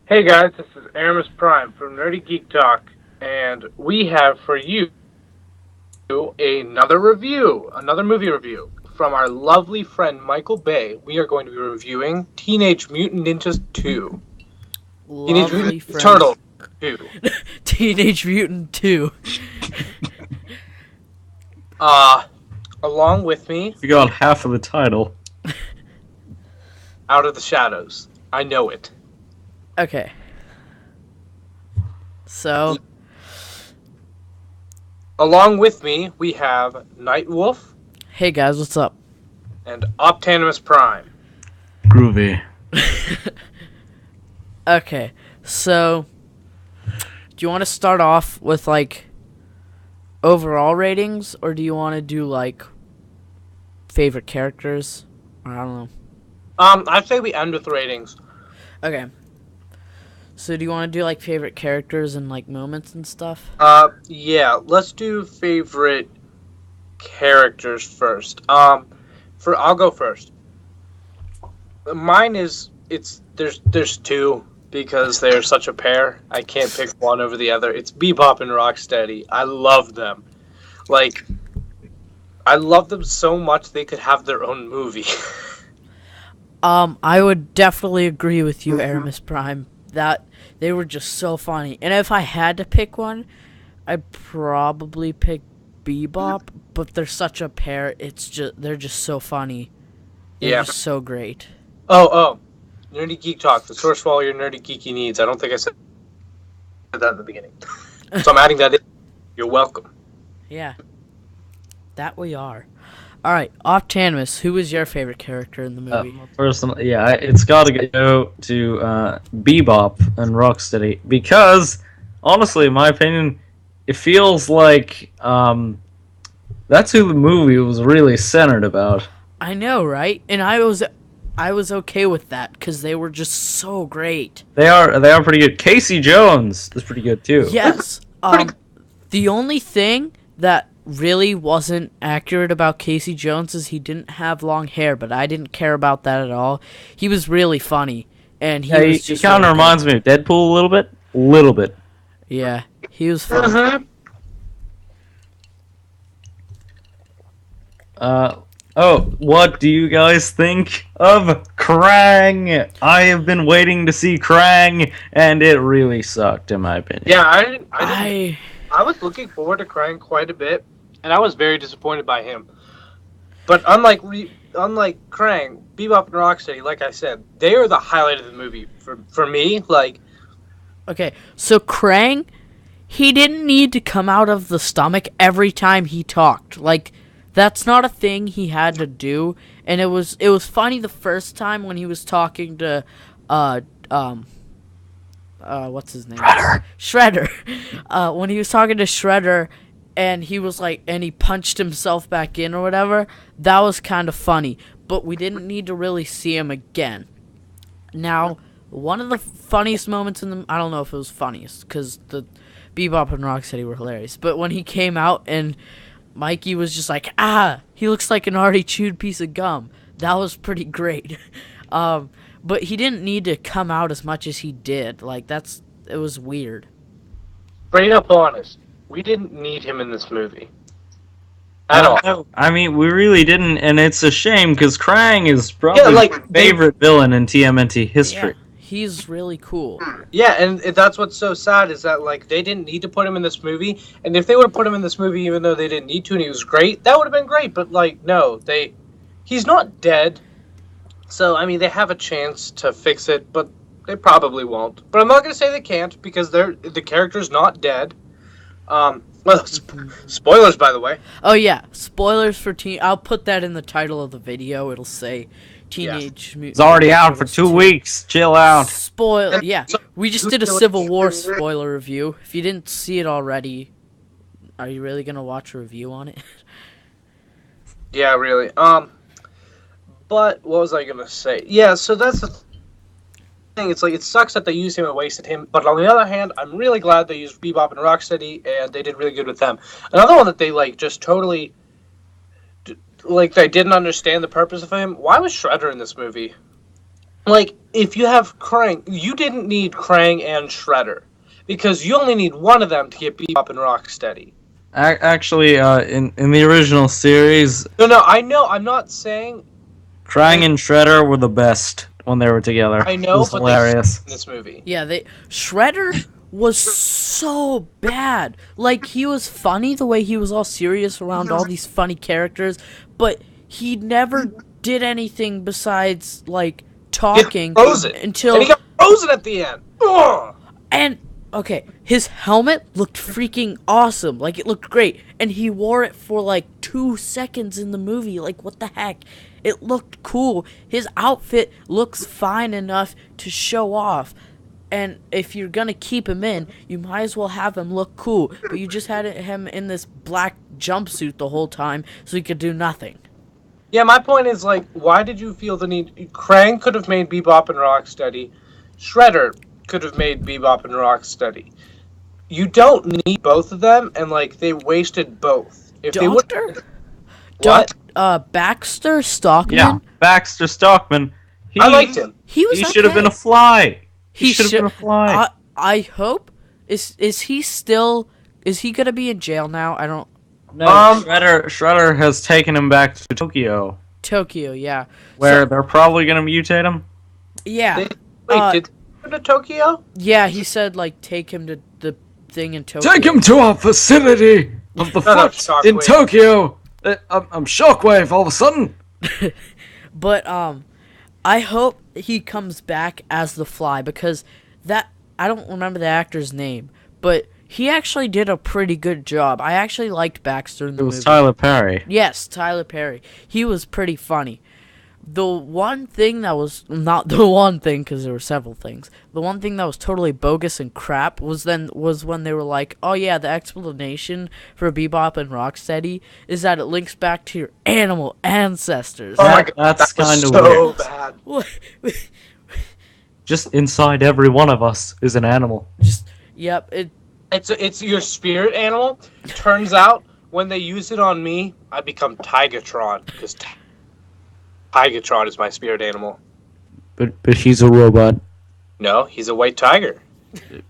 Hey guys, this is Erimus Prime from Nerdy Geek Talk, and we have for you another movie review from our lovely friend Michael Bay. We are going to be reviewing Teenage Mutant Ninja 2. Teenage Lovely Mutant friends. Turtles 2. Teenage Mutant 2. Along with me, You got half of the title. Out of the Shadows. I know it. Okay. So, Along with me, we have NightWolf hey guys, what's up? and Optanimus Prime. Groovy. Okay, so, do you want to start off with, overall ratings, or do you want to do, favorite characters? Or, I don't know. I'd say we end with ratings. Okay. So, do you want to do, favorite characters and, moments and stuff? Yeah, let's do favorite characters first. I'll go first. Mine is there's two because they're such a pair. I can't pick one over the other. It's Bebop and Rocksteady. I love them. I love them so much they could have their own movie. I would definitely agree with you, Erimus Prime. That they were just so funny. And if I had to pick one, I'd probably pick Bebop, but they're such a pair. They're just so funny. They're Yeah. just so great. Oh, Nerdy Geek Talk, the source for all your nerdy geeky needs. I don't think I said that at the beginning. So I'm adding that in. You're welcome. Yeah. That we are. Alright, Optanimus, who was your favorite character in the movie? Personally, yeah, it's got to go to Bebop and Rocksteady because, honestly, in my opinion, it feels like that's who the movie was really centered about. I know, right? And I was okay with that because they were just so great. They are pretty good. Casey Jones is pretty good too. Yes. The only thing that really wasn't accurate about Casey Jones is he didn't have long hair, but I didn't care about that at all. He was really funny, and he was just he kind of really reminds me of Deadpool a little bit. good. Yeah, he was funny. What do you guys think of Krang? I have been waiting to see Krang, and it really sucked, in my opinion. Yeah, I was looking forward to Krang quite a bit, and I was very disappointed by him. But unlike Krang, Bebop and Rocksteady, like I said, they are the highlight of the movie for me. Okay, so Krang, he didn't need to come out of the stomach every time he talked. That's not a thing he had to do, and it was funny the first time when he was talking to what's his name? Shredder. When he was talking to Shredder and he was and he punched himself back in or whatever, that was kind of funny, but we didn't need to really see him again. Now, one of the funniest moments I don't know if it was funniest because the Bebop and Rocksteady were hilarious, but when he came out and Mikey was just he looks like an already chewed piece of gum. That was pretty great. But he didn't need to come out as much as he did. It was weird. Straight up honest, we didn't need him in this movie at all. I mean, we really didn't, and it's a shame because Krang is probably my favorite villain in TMNT history. Yeah, he's really cool. Yeah, and that's what's so sad is that they didn't need to put him in this movie, and if they would have put him in this movie even though they didn't need to and he was great, that would have been great. But no, he's not dead. So, I mean, they have a chance to fix it, but they probably won't. But I'm not going to say they can't, because the character's not dead. Spoilers, by the way. Oh, yeah. Spoilers for I'll put that in the title of the video. It'll say Teenage Mutant. It's already out for 2 weeks. Chill out. Yeah. We just did a Civil War spoiler review. If you didn't see it already, are you really going to watch a review on it? Yeah, really. But what was I gonna say? Yeah, so that's the thing. It's it sucks that they used him and wasted him. But on the other hand, I'm really glad they used Bebop and Rocksteady, and they did really good with them. Another one that they just totally they didn't understand the purpose of him. Why was Shredder in this movie? like, if you have Krang, you didn't need Krang and Shredder. Because you only need one of them to get Bebop and Rocksteady. Actually, in the original series, No, I know. I'm not saying. Krang and Shredder were the best when they were together. I It know, was but hilarious. they in this movie. Yeah, Shredder was so bad. Like, he was funny the way he was all serious around all these funny characters, but he never did anything besides, like, talking until... And he got frozen at the end! Ugh! And, okay, his helmet looked freaking awesome. Like, it looked great. And he wore it for, like, 2 seconds in the movie. Like, what the heck? It looked cool. His outfit looks fine enough to show off. And if you're gonna keep him in, you might as well have him look cool. But you just had him in this black jumpsuit the whole time, so he could do nothing. Yeah, my point is, like, why did you feel the need... Krang could have made Bebop and Rocksteady. Shredder could have made Bebop and Rocksteady. You don't need both of them, and, like, they wasted both. If they would... What? Baxter Stockman? Yeah, Baxter Stockman. I liked him. He should have been a fly. He should have been a fly. I hope... Is he still... Is he gonna be in jail now? I don't... No, Shredder has taken him back to Tokyo. Tokyo, yeah. Where they're probably gonna mutate him? Yeah. Did they go to Tokyo? Yeah, he said, like, take him to the thing in Tokyo. Take him to our facility of the foot in Tokyo! I'm Shockwave all of a sudden! But, I hope he comes back as the Fly, because I don't remember the actor's name, but he actually did a pretty good job. I actually liked Baxter in the movie. It was Tyler Perry. Yes, Tyler Perry. He was pretty funny. The one thing that was, not the one thing, because there were several things, the one thing that was totally bogus and crap was when they were like, oh yeah, the explanation for Bebop and Rocksteady is that it links back to your animal ancestors. Oh my God, that's kind of so bad. Just inside every one of us is an animal. Yep, It's your spirit animal. Turns out, when they use it on me, I become Tigatron, because Tigatron is my spirit animal. But he's a robot. No, he's a white tiger.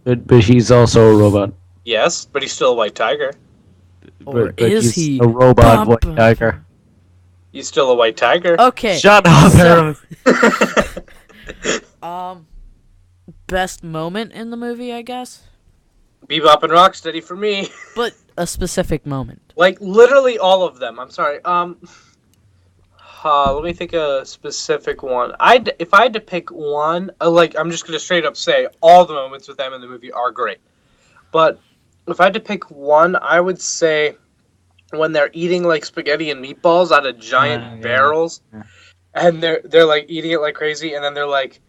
But he's also a robot. Yes, but he's still a white tiger. Or but is he's he a robot white tiger? He's still a white tiger. Okay. Shut up, Erimus. Best moment in the movie, I guess. Bebop and Rocksteady for me. But a specific moment. Like, literally all of them. I'm sorry. Let me think of a specific one. If I had to pick one, I'm just going to straight up say all the moments with them in the movie are great. But if I had to pick one, I would say when they're eating, like, spaghetti and meatballs out of giant barrels. Yeah. And they're, like, eating it like crazy. And then they're like,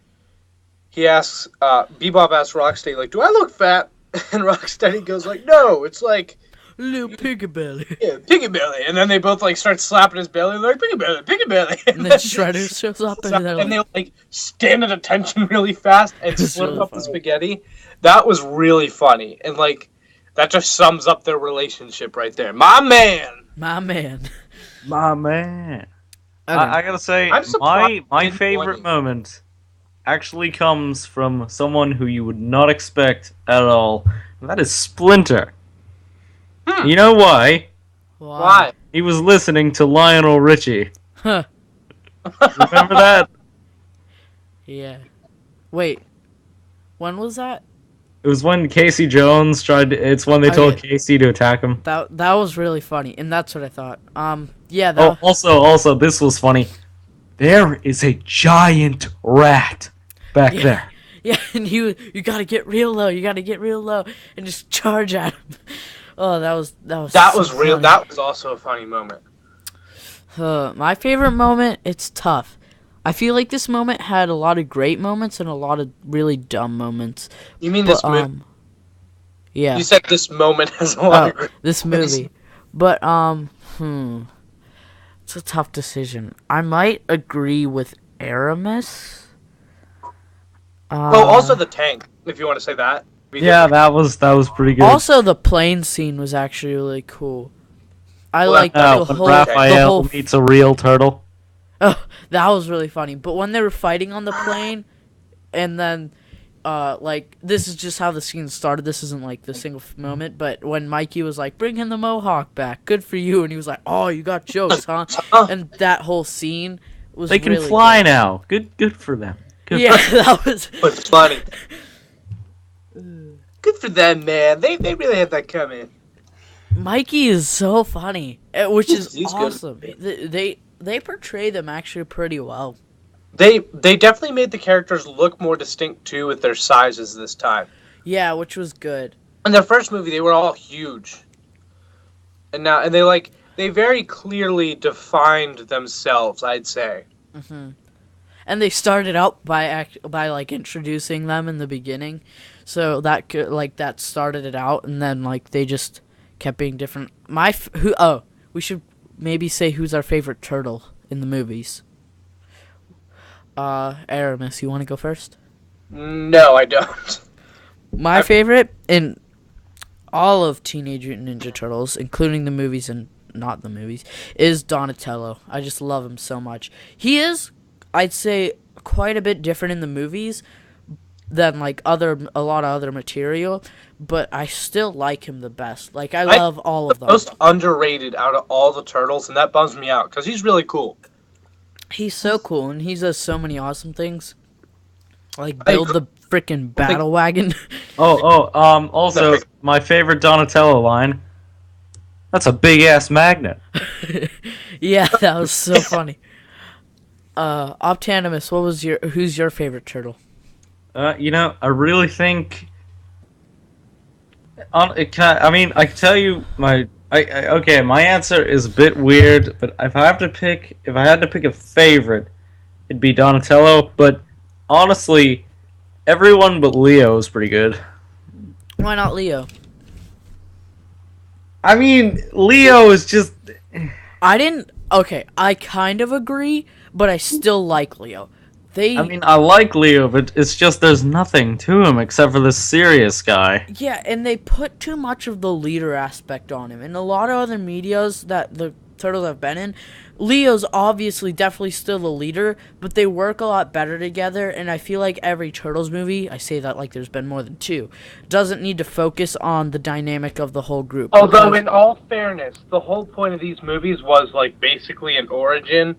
Bebop asks Rocksteady, like, do I look fat? And Rocksteady goes like, no, it's like... Little piggy belly. Yeah, piggy belly. And then they both, like, start slapping his belly, like, piggy belly, piggy belly. And then Shredder shows up, and they, like, stand at attention really fast and split up the spaghetti. That was really funny. And, like, that just sums up their relationship right there. My man! My man. Okay. I gotta say, my favorite moment actually comes from someone who you would not expect at all. And that is Splinter. You know why? Why? He was listening to Lionel Richie. Huh. Remember that? Yeah. Wait. When was that? It was when Casey Jones it's when they told Casey to attack him. That was really funny, and that's what I thought. Yeah. Also, this was funny. There is a giant rat back there. Yeah, and you gotta get real low. You gotta get real low and just charge at him. Oh, that was real. That was also a funny moment. My favorite moment. It's tough. I feel like this moment had a lot of great moments and a lot of really dumb moments. You mean this movie? Yeah. You said this moment has a lot of great this movie. But it's a tough decision. I might agree with Erimus. Also the tank, if you want to say that. Yeah, that was pretty good. Also, the plane scene was actually really cool. I like when Raphael meets a real turtle. Oh, that was really funny. But when they were fighting on the plane, and then, like, this is just how the scene started. This isn't, like, the single moment. But when Mikey was like, bring him the mohawk back. Good for you. And he was like, oh, you got jokes, huh? And that whole scene was They can really fly good. now. Good for them. Good Yeah, that was... It's funny. Good for them, man. They really had that coming. Mikey is so funny, which is He's good. awesome. They portray them actually pretty well. They definitely made the characters look more distinct too with their sizes this time. Yeah, which was good. In the first movie, they were all huge, and they very clearly defined themselves. I'd say. And they started out by like introducing them in the beginning, so that started it out, and then like they just kept being different. We should maybe say who's our favorite turtle in the movies. Erimus, you want to go first? No, I don't. My favorite in all of Teenage Mutant Ninja Turtles, including the movies and not the movies, is Donatello. I just love him so much. He is, I'd say, quite a bit different in the movies than like a lot of other material, but I still like him the best. Like I love all of them. Most underrated out of all the turtles, and that bums me out because he's really cool. He's so cool, and he does so many awesome things. Like build the freaking battle wagon. Also, my favorite Donatello line. That's a big ass magnet. Yeah, that was so funny. Optanimus, who's your favorite turtle? I really think. I can tell you my. Okay, my answer is a bit weird, but if I had to pick a favorite, it'd be Donatello. But honestly, everyone but Leo is pretty good. Why not Leo? I mean, Leo is just. I kind of agree, but I still like Leo. I like Leo, but it's just there's nothing to him except for this serious guy. Yeah, and they put too much of the leader aspect on him. In a lot of other medias that the Turtles have been in, Leo's obviously definitely still the leader, but they work a lot better together, and I feel like every Turtles movie, I say that like there's been more than 2, doesn't need to focus on the dynamic of the whole group. Although, in all fairness, the whole point of these movies was like basically an origin.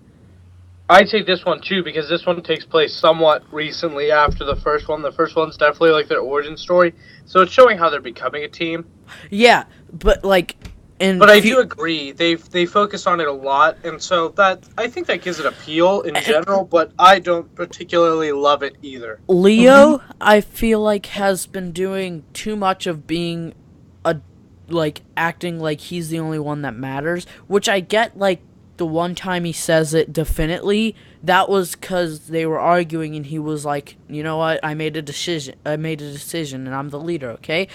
I'd say this one too, because this one takes place somewhat recently after the first one. The first one's definitely like their origin story, so it's showing how they're becoming a team. Yeah, but like, but I do agree they focus on it a lot, and so that I think that gives it appeal in general. But I don't particularly love it either. Leo, I feel like has been doing too much of being acting like he's the only one that matters, which I get. Like the one time he says it definitely, that was because they were arguing and he was like, you know what, I made a decision and I'm the leader, okay?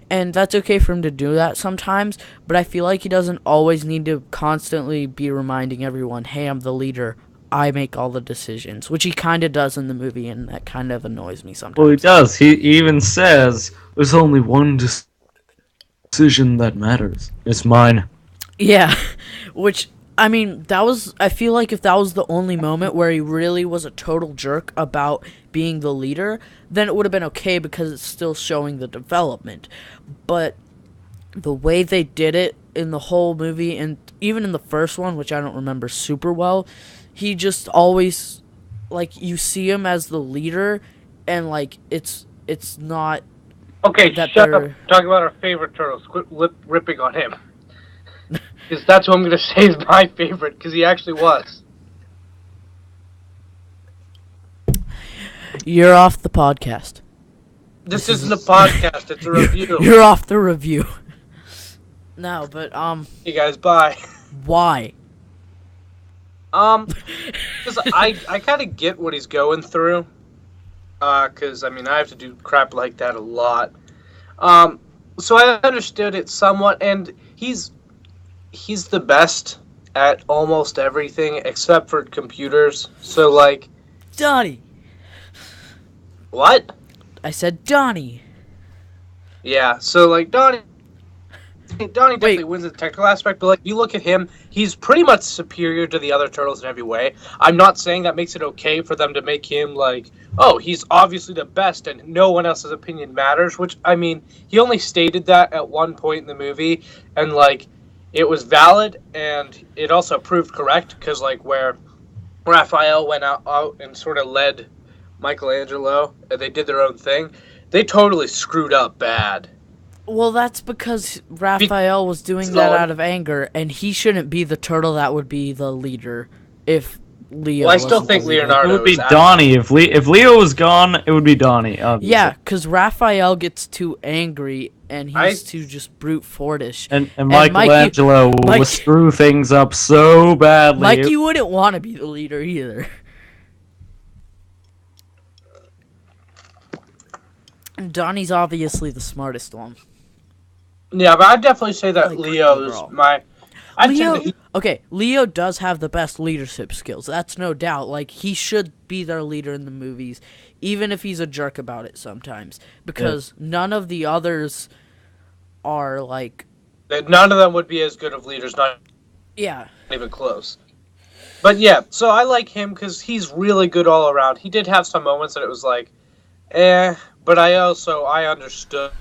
And that's okay for him to do that sometimes, but I feel like he doesn't always need to constantly be reminding everyone, hey, I'm the leader, I make all the decisions, which he kind of does in the movie, and that kind of annoys me sometimes. Well, he does. He even says, there's only one decision that matters. It's mine. Yeah, which... I mean, I feel like if that was the only moment where he really was a total jerk about being the leader, then it would have been okay because it's still showing the development. But the way they did it in the whole movie, and even in the first one, which I don't remember super well, he just always, like, you see him as the leader, and, like, it's not... Okay, shut up. Talking about our favorite turtles. Quit ripping on him. Because that's what I'm going to say is my favorite, because he actually was. You're off the podcast. This isn't a podcast, it's a review. You're off the review. No, but, Hey guys, bye. Why? Because I kind of get what he's going through. Because, I mean, I have to do crap like that a lot. So I understood it somewhat, and he's the best at almost everything except for computers. So, like... Donnie! What? I said Donnie. Yeah, so, like, Donnie Donnie definitely wins in the technical aspect, but like you look at him, he's pretty much superior to the other turtles in every way. I'm not saying that makes it okay for them to make him like, oh, he's obviously the best and no one else's opinion matters, which, I mean, he only stated that at one point in the movie, and like, it was valid, and it also proved correct, because like where Raphael went out and sort of led Michelangelo, and they did their own thing, they totally screwed up bad. Well, that's because Raphael was doing that out of anger, and he shouldn't be the turtle that would be the leader if Leo. Well, I still think Leonardo it would be Donnie. If Leo was gone, it would be Donnie. Obviously. Yeah, because Raphael gets too angry, and he's too just brute fortish. And Michelangelo would screw things up so badly. Mikey wouldn't want to be the leader either. And Donnie's obviously the smartest one. Yeah, but I'd definitely say that Leo's my... Leo does have the best leadership skills. That's no doubt. Like, he should be their leader in the movies, even if he's a jerk about it sometimes. Because none of the others are, like... None of them would be as good of leaders, not even close. But yeah, so I like him because he's really good all around. He did have some moments that it was like, but I understood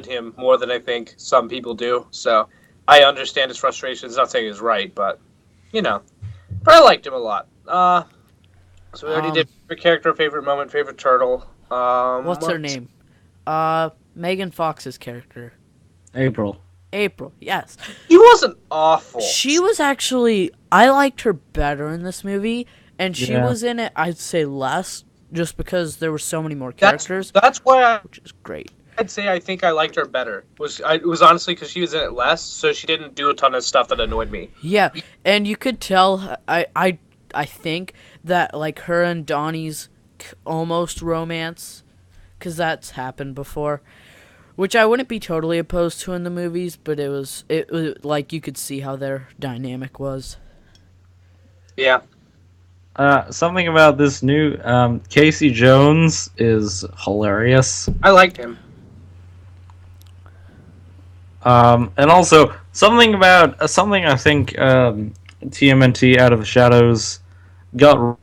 him more than I think some people do, so I understand his frustrations. Not saying he's right, but but I liked him a lot. So we already did favorite character, favorite moment, favorite turtle. What's her name? Megan Fox's character. April, yes. He wasn't awful. She was actually, I liked her better in this movie, and she was in it, I'd say less, just because there were so many more characters. That's why which is great. I'd say I think I liked her better. It was honestly because she was in it less, so she didn't do a ton of stuff that annoyed me. Yeah, and you could tell, I think, that, like, her and Donnie's almost romance, because that's happened before, which I wouldn't be totally opposed to in the movies, but it was like, you could see how their dynamic was. Yeah. Something about this new Casey Jones is hilarious. I liked him. And also something I think TMNT Out of the Shadows got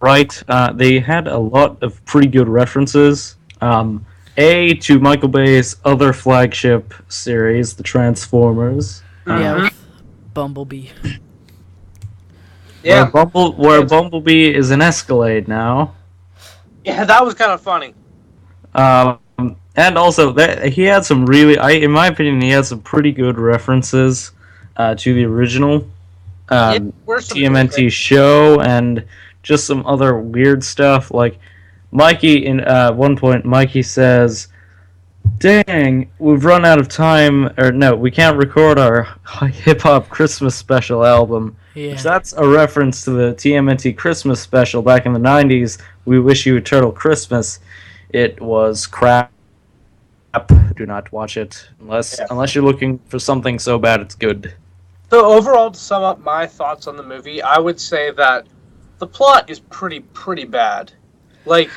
right. They had a lot of pretty good references. To Michael Bay's other flagship series, the Transformers. Yeah, with Bumblebee. Yeah, where Bumblebee is an Escalade now. Yeah, that was kind of funny. And also, he had some in my opinion, he had some pretty good references to the original TMNT show, and just some other weird stuff. Like, Mikey, at one point, Mikey says, "Dang, we've run out of time," or no, we can't record our hip-hop Christmas special album. Yeah. That's a reference to the TMNT Christmas special back in the 90s, We Wish You a Turtle Christmas. It was crap. Do not watch it unless you're looking for something so bad it's good. So overall, to sum up my thoughts on the movie, I would say that the plot is pretty bad. Like,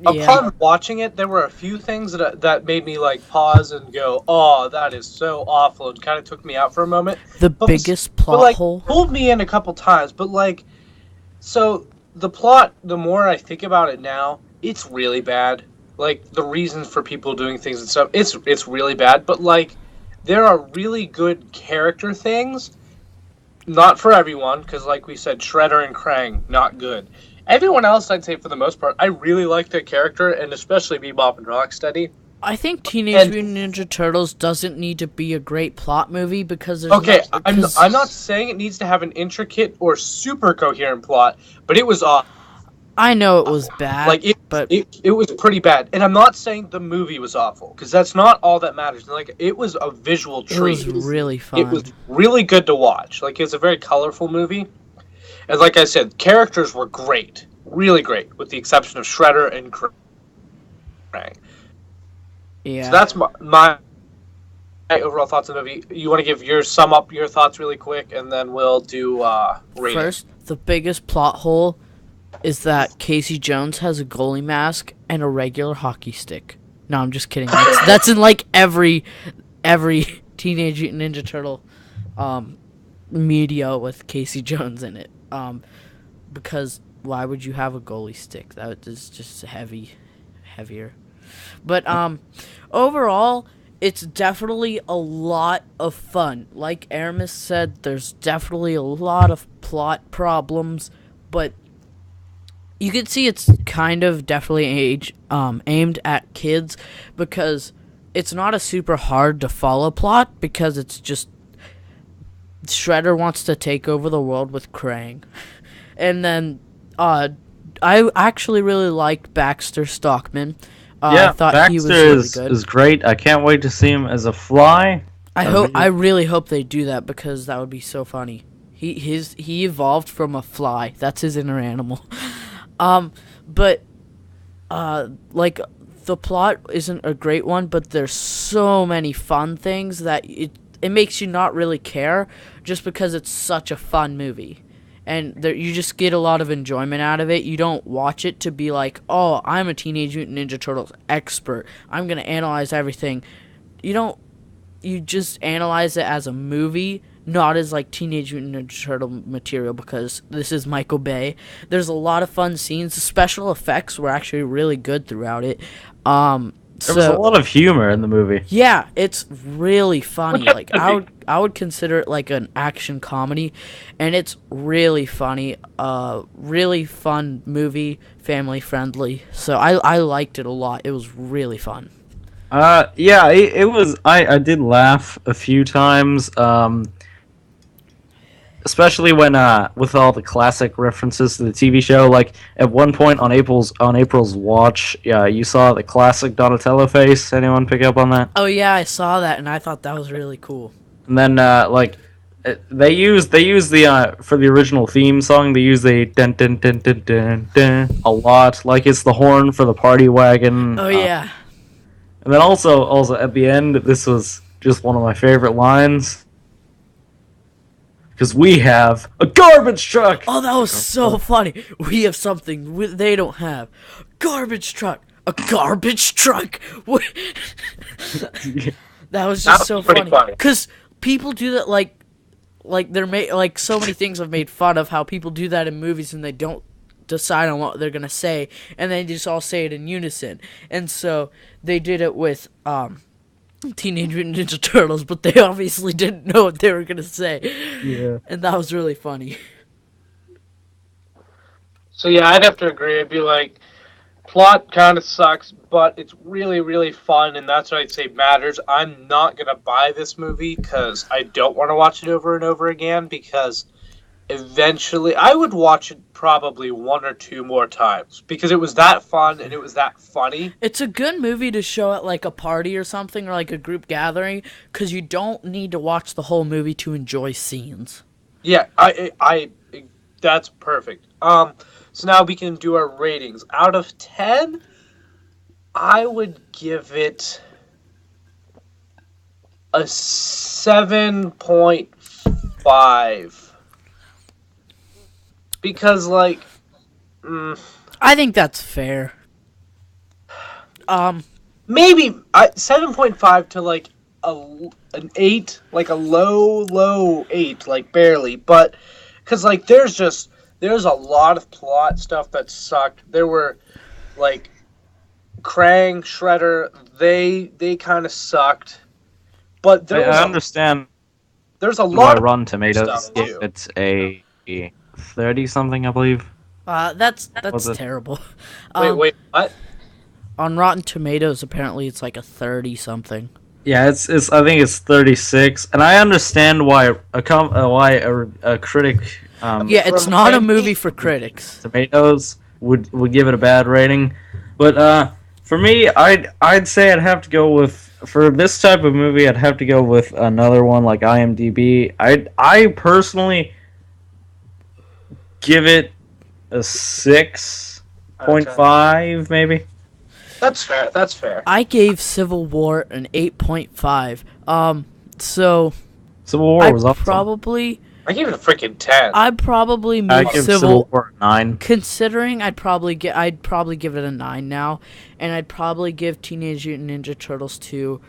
upon watching it, there were a few things that made me like pause and go, "Oh, that is so awful," and kind of took me out for a moment. Biggest plot hole pulled me in a couple times, but like, so the plot, the more I think about it now, it's really bad. Like, the reasons for people doing things and stuff, it's really bad. But like, there are really good character things. Not for everyone, because like we said, Shredder and Krang, not good. Everyone else, I'd say for the most part, I really like their character, and especially Bebop and Rocksteady. I think Teenage Mutant Ninja Turtles doesn't need to be a great plot movie because there's I'm not saying it needs to have an intricate or super coherent plot, but it was I know it was bad. Like, it was pretty bad. And I'm not saying the movie was awful, because that's not all that matters. Like, it was a visual treat. It was really fun. It was really good to watch. Like, it was a very colorful movie. And like I said, characters were great. Really great, with the exception of Shredder and Krang. Yeah. So that's my overall thoughts on the movie. You want to sum up your thoughts really quick, and then we'll do rating. First, the biggest plot hole is that Casey Jones has a goalie mask and a regular hockey stick. No, I'm just kidding. That's in like every every Teenage Mutant Ninja Turtle media with Casey Jones in it. Because why would you have a goalie stick? That is just heavier. But overall, it's definitely a lot of fun. Like Erimus said, there's definitely a lot of plot problems, but you can see it's kind of definitely aimed at kids, because it's not a super hard to follow plot, because it's just Shredder wants to take over the world with Krang. And then I actually really liked Baxter Stockman. I thought Baxter he was really good. is great. I can't wait to see him as a fly. I really hope they do that, because that would be so funny. He evolved from a fly. That's his inner animal. But like, the plot isn't a great one, but there's so many fun things that it makes you not really care, just because it's such a fun movie. And you just get a lot of enjoyment out of it. You don't watch it to be like, oh, I'm a Teenage Mutant Ninja Turtles expert, I'm going to analyze everything. You just analyze it as a movie, not as like Teenage Mutant Ninja Turtle material, because this is Michael Bay. There's a lot of fun scenes. The special effects were actually really good throughout it. There was a lot of humor in the movie. Yeah, it's really funny. Like, I would consider it like an action comedy, and it's really funny. Really fun movie, family friendly. So I liked it a lot. It was really fun. Yeah, it was. I did laugh a few times. Especially when with all the classic references to the TV show. Like, at one point on April's watch, you saw the classic Donatello face. Anyone pick up on that? Oh yeah, I saw that, and I thought that was really cool. And then they use the for the original theme song, they use the dun dun dun dun dun dun a lot. Like, it's the horn for the party wagon. Oh yeah. And then also at the end, this was just one of my favorite lines. Because we have a garbage truck! Oh, that was so funny. We have something they don't have. Garbage truck. A garbage truck. That was just so funny. Because people do that, like they're like, so many things have made fun of how people do that in movies and they don't decide on what they're going to say. And they just all say it in unison. And so they did it with Teenage Mutant Ninja Turtles, but they obviously didn't know what they were gonna say. Yeah. And that was really funny. So yeah, I'd have to agree. I'd be like, plot kind of sucks, but it's really, really fun, and that's what I'd say matters. I'm not gonna buy this movie because I don't want to watch it over and over again, because eventually I would watch it probably one or two more times, because it was that fun and it was that funny. It's a good movie to show at like a party or something, or like a group gathering, because you don't need to watch the whole movie to enjoy scenes. Yeah, I that's perfect. So now we can do our ratings. Out of 10, I would give it a 7.5. Because, like, I think that's fair. Maybe 7.5 to, like, an 8, like a low 8, like, barely. But, because, like, there's a lot of plot stuff that sucked. There were, like, Krang, Shredder, they kind of sucked. But there I understand. There's a lot of Rotten Tomatoes. Too. It's a 30-something, I believe. That's terrible. Wait, what? On Rotten Tomatoes, apparently it's like a 30-something. Yeah, it's. I think it's 36, and I understand why a critic. Yeah, it's not a movie for critics. Tomatoes would give it a bad rating, but for me, I'd say I'd have to go with, for this type of movie, I'd have to go with another one like IMDb. I personally give it a 6.5, maybe. That's fair. I gave Civil War an 8.5. So Civil War was awesome. I gave it a freaking 10. I'd probably move I give Civil War a 9. Considering I'd probably give it a 9 now, and I'd probably give Teenage Mutant Ninja Turtles 2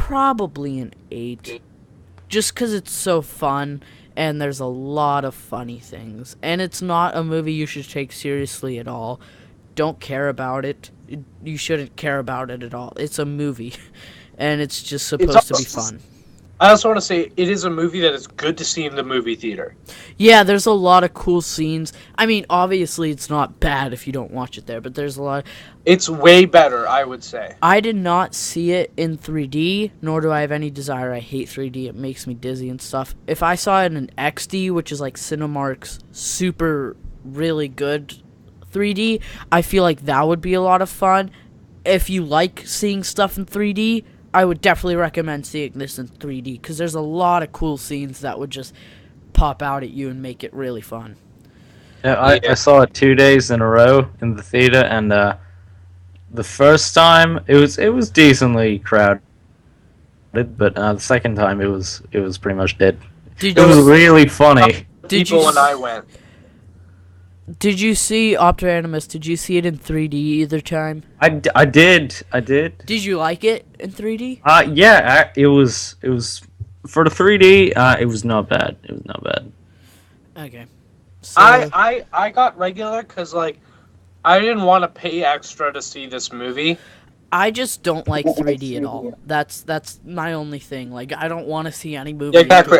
probably an 8. Just because it's so fun, and there's a lot of funny things. And it's not a movie you should take seriously at all. Don't care about it. You shouldn't care about it at all. It's a movie, and it's just supposed to be fun. I also want to say it is a movie that is good to see in the movie theater. Yeah, there's a lot of cool scenes. I mean, obviously it's not bad if you don't watch it there, but there's a lot. It's way better, I would say. I did not see it in 3D, nor do I have any desire. I hate 3D. It makes me dizzy and stuff. If I saw it in XD, which is like Cinemark's super, really good 3D, I feel like that would be a lot of fun. If you like seeing stuff in 3D, I would definitely recommend seeing this in 3D, because there's a lot of cool scenes that would just pop out at you and make it really fun. Yeah, I saw it 2 days in a row in the theater, and the first time it was decently crowded, but the second time it was pretty much dead. It was really funny. People and I went. Did you see Optanimus? Did you see it in 3D either time? I did. Did you like it in 3D? Yeah, it was for the 3D. It was not bad. Okay. So, I got regular because like I didn't want to pay extra to see this movie. I just don't like 3D at all. That's my only thing. Like, I don't want to see any movie. Yeah, exactly.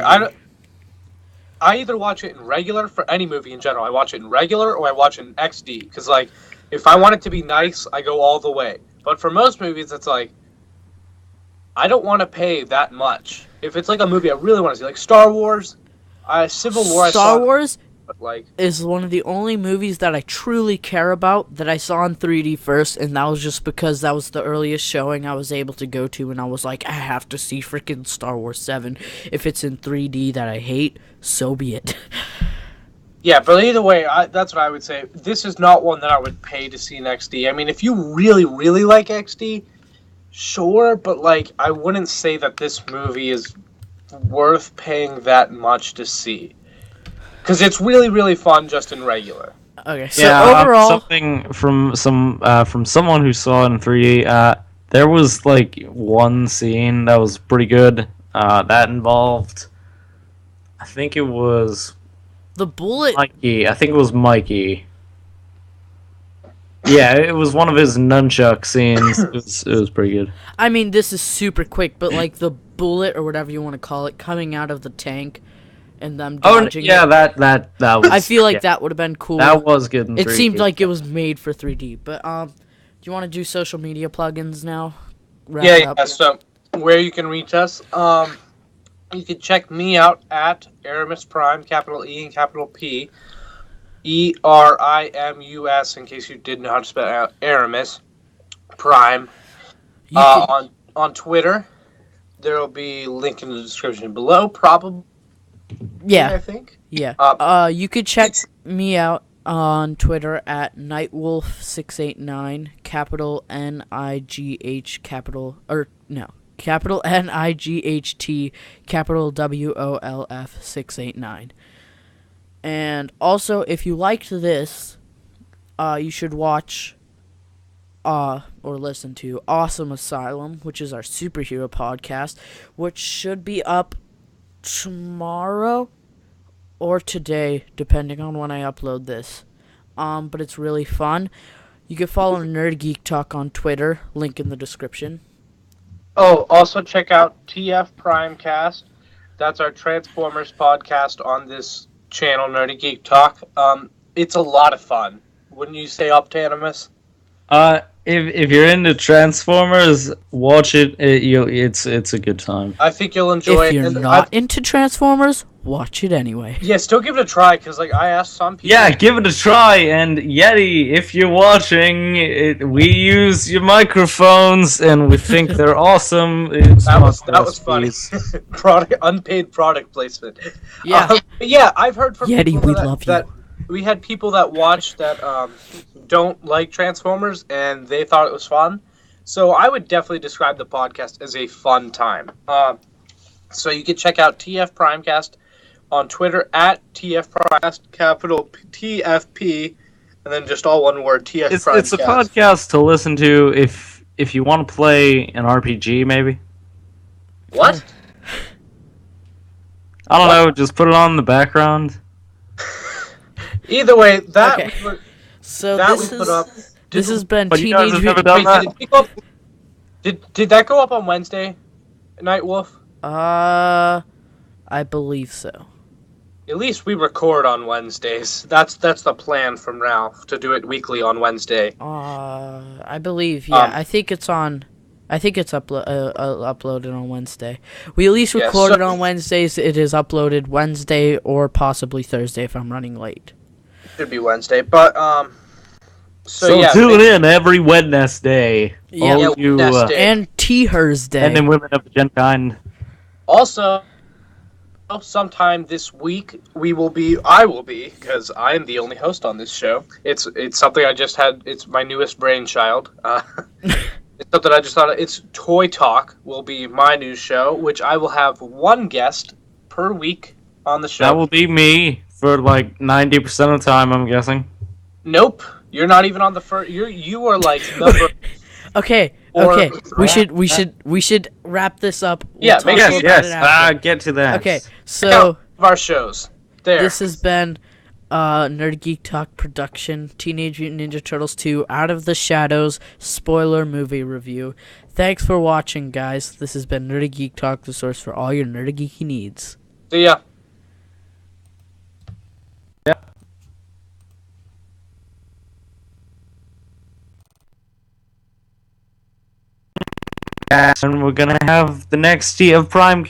I either watch it in regular for any movie in general. I watch it in regular or I watch it in XD. Because, like, if I want it to be nice, I go all the way. But for most movies, it's like, I don't want to pay that much. If it's like a movie I really want to see, like Star Wars, Civil War. Star Wars like is one of the only movies that I truly care about that I saw in 3D first, and that was just because that was the earliest showing I was able to go to, and I was like, I have to see freaking Star Wars 7. If it's in 3D that I hate, so be it. Yeah, but either way, that's what I would say. This is not one that I would pay to see in XD. I mean, if you really, really like XD, sure, but like I wouldn't say that this movie is worth paying that much to see. Because it's really, really fun just in regular. Okay, so overall, something from someone who saw it in 3D. There was like one scene that was pretty good. That involved, I think it was the bullet. Mikey. I think it was Mikey. Yeah, it was one of his nunchuck scenes. It was pretty good. I mean, this is super quick, but like the bullet or whatever you want to call it coming out of the tank. And them dodging that was. I feel like that would have been cool. That was good in 3D. It seemed like it was made for 3D. But do you want to do social media plugins now? Yeah. So where you can reach us, you can check me out at Erimus Prime, capital E and capital P, ERIMUS, in case you didn't know how to spell out Erimus Prime. On Twitter, there will be a link in the description below, probably. Yeah, I think. Yeah. You could check me out on Twitter at NightWolf689, capital NIGH, capital NIGHT, capital WOLF 689. And also, if you liked this, you should watch or listen to Awesome Asylum, which is our superhero podcast, which should be up tomorrow or today, depending on when I upload this. But it's really fun. You can follow Nerd Geek Talk on Twitter, link in the description. Oh, also check out TF Primecast. That's our Transformers podcast on this channel, Nerdy Geek Talk. It's a lot of fun. Wouldn't you say, Optanimus? If you're into Transformers, watch it. It's a good time. I think you'll enjoy it. If you're not into Transformers, watch it anyway. Yeah, still give it a try, because like I asked some people. Yeah, give it a try. And Yeti, if you're watching, we use your microphones, and we think they're awesome. That was funny. Unpaid product placement. Yeah. Yeah, I've heard from Yeti, people we love that we had people that watch that don't like Transformers, and they thought it was fun. So I would definitely describe the podcast as a fun time. So you can check out TF Primecast on Twitter at TF Primecast, capital TFP, and then just all one word, TF Primecast. It's a podcast to listen to if you want to play an RPG, maybe. What? I don't know. Just put it on in the background. Either way, that Okay. we were, So that this we put up. this has been But you guys Teenage have never Mutant. done Wait, that. did, it go up, did that go up on Wednesday, NightWolf? I believe so. At least we record on Wednesdays. That's the plan from Ralph, to do it weekly on Wednesday. I believe. Yeah, I think it's on. I think it's uploaded on Wednesday. We at least Yeah, record it so- on Wednesdays. It is uploaded Wednesday or possibly Thursday if I'm running late. Should be Wednesday, but So yeah, tune in every Wednesday. Yeah. All Yeah, you Wednesday. And T-Hers men Day. and women of the Gentine. Also, sometime this week I will be, because I am the only host on this show. It's something I just had. It's my newest brainchild. It's something I just thought. It's Toy Talk will be my new show, which I will have one guest per week on the show. That will be me for like 90% of the time, I'm guessing. Nope, you're not even on the first. You are like number. Okay. Or- Okay. We should wrap this up. We'll Yeah, talk make about sure- it Yes, after. get to that. Okay. Check So out of our shows. There. this has been Nerd Geek Talk production. Teenage Mutant Ninja Turtles 2: Out of the Shadows spoiler movie review. Thanks for watching, guys. This has been Nerdy Geek Talk, the source for all your nerdy geeky needs. See ya. And we're gonna have the next T of Primecast.